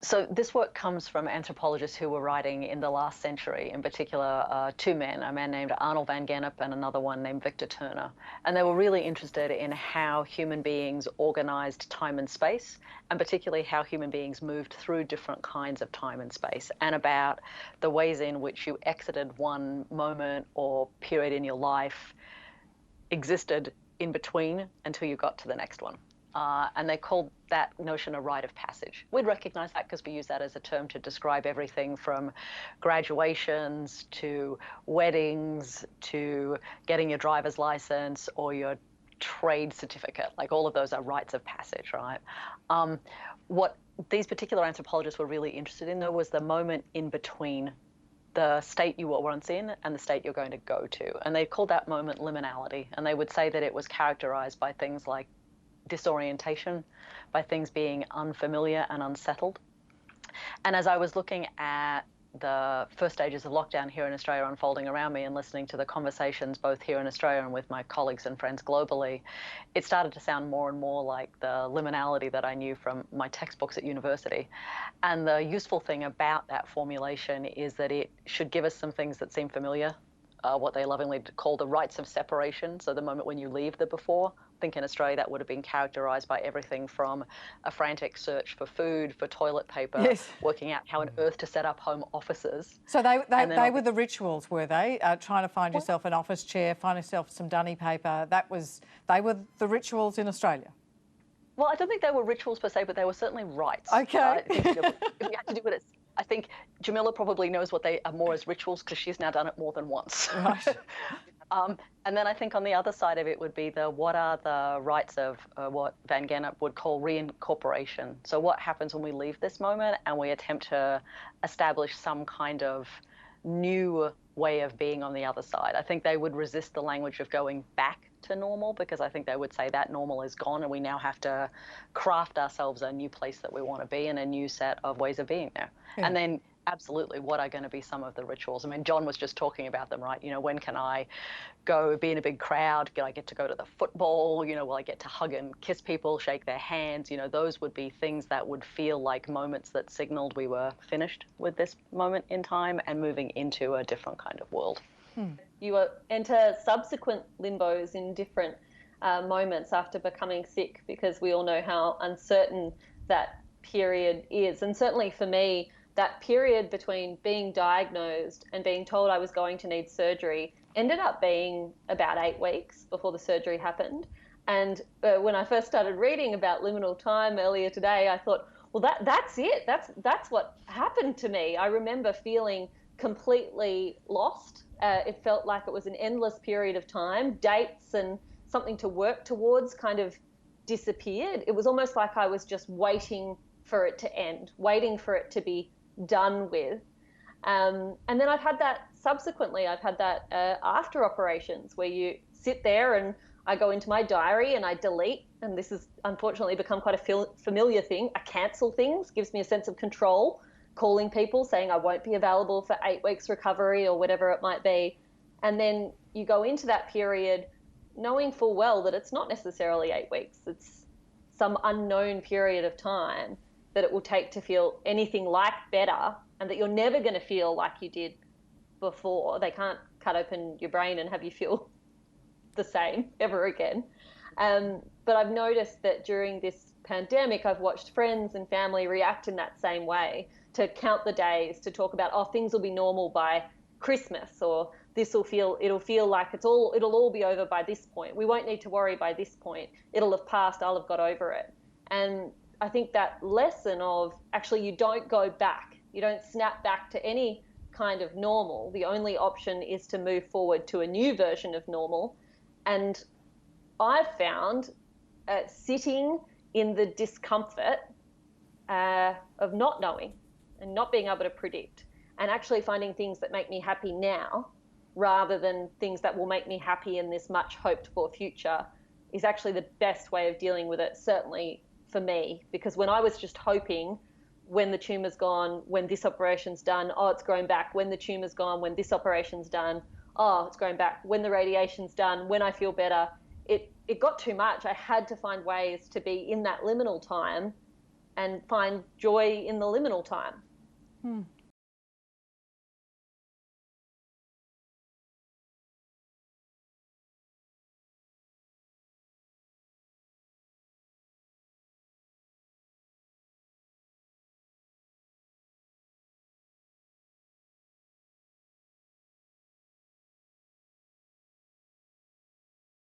So this work comes from anthropologists who were writing in the last century, in particular two men, a man named Arnold van Gennep and another one named Victor Turner. And they were really interested in how human beings organized time and space, and particularly how human beings moved through different kinds of time and space, and about the ways in which you exited one moment or period in your life, existed in between until you got to the next one. And they called that notion a rite of passage. We'd recognize that because we use that as a term to describe everything from graduations to weddings to getting your driver's license or your trade certificate. Like all of those are rites of passage, right? What these particular anthropologists were really interested in, though, was the moment in between the state you were once in and the state you're going to go to. And they called that moment liminality. And they would say that it was characterized by things like disorientation, by things being unfamiliar and unsettled. And as I was looking at the first stages of lockdown here in Australia unfolding around me and listening to the conversations both here in Australia and with my colleagues and friends globally, it started to sound more and more like the liminality that I knew from my textbooks at university. And the useful thing about that formulation is that it should give us some things that seem familiar, what they lovingly call the rites of separation. So the moment when you leave the before. I think in Australia that would have been characterised by everything from a frantic search for food, for toilet paper, yes, working out how on earth to set up home offices. So they were the rituals, were they? Trying to find yourself an office chair, find yourself some dunny paper. They were the rituals in Australia. Well, I don't think they were rituals per se, but they were certainly rites. Okay. I think, if we had to do it, I think Jamila probably knows what they are more as rituals because she's now done it more than once. Right. And then I think on the other side of it would be what are the rights of what Van Gennep would call reincorporation. So what happens when we leave this moment and we attempt to establish some kind of new way of being on the other side. I think they would resist the language of going back to normal because I think they would say that normal is gone and we now have to craft ourselves a new place that we want to be and a new set of ways of being there. Yeah. And then absolutely, what are going to be some of the rituals? I mean, John was just talking about them, right? You know, when can I go be in a big crowd? Do I get to go to the football? You know, will I get to hug and kiss people, shake their hands? You know, those would be things that would feel like moments that signaled we were finished with this moment in time and moving into a different kind of world. You enter subsequent limbos in different moments after becoming sick because we all know how uncertain that period is. And certainly for me, that period between being diagnosed and being told I was going to need surgery ended up being about 8 weeks before the surgery happened. And when I first started reading about liminal time earlier today, I thought, well, that's it. That's what happened to me. I remember feeling completely lost. It felt like it was an endless period of time. Dates and something to work towards kind of disappeared. It was almost like I was just waiting for it to end, waiting for it to be done with. And then I've had that subsequently. I've had that after operations where you sit there and I go into my diary and I delete, and this has unfortunately become quite a familiar thing. I cancel things, gives me a sense of control, calling people saying I won't be available for 8 weeks recovery or whatever it might be. And then you go into that period knowing full well that it's not necessarily 8 weeks. It's some unknown period of time that it will take to feel anything like better, and that you're never going to feel like you did before. They can't cut open your brain and have you feel the same ever again. But I've noticed that during this pandemic, I've watched friends and family react in that same way, to count the days, to talk about, oh, things will be normal by Christmas, or it'll feel like it'll all be over by this point. We won't need to worry by this point. It'll have passed. I'll have got over it. And I think that lesson of actually you don't go back, you don't snap back to any kind of normal. The only option is to move forward to a new version of normal. And I've found sitting in the discomfort of not knowing and not being able to predict, and actually finding things that make me happy now rather than things that will make me happy in this much hoped for future, is actually the best way of dealing with it, certainly for me. Because when I was just hoping, when the tumour's gone, when this operation's done, oh, it's growing back, when the tumour's gone, when this operation's done, oh, it's growing back, when the radiation's done, when I feel better, it got too much. I had to find ways to be in that liminal time and find joy in the liminal time.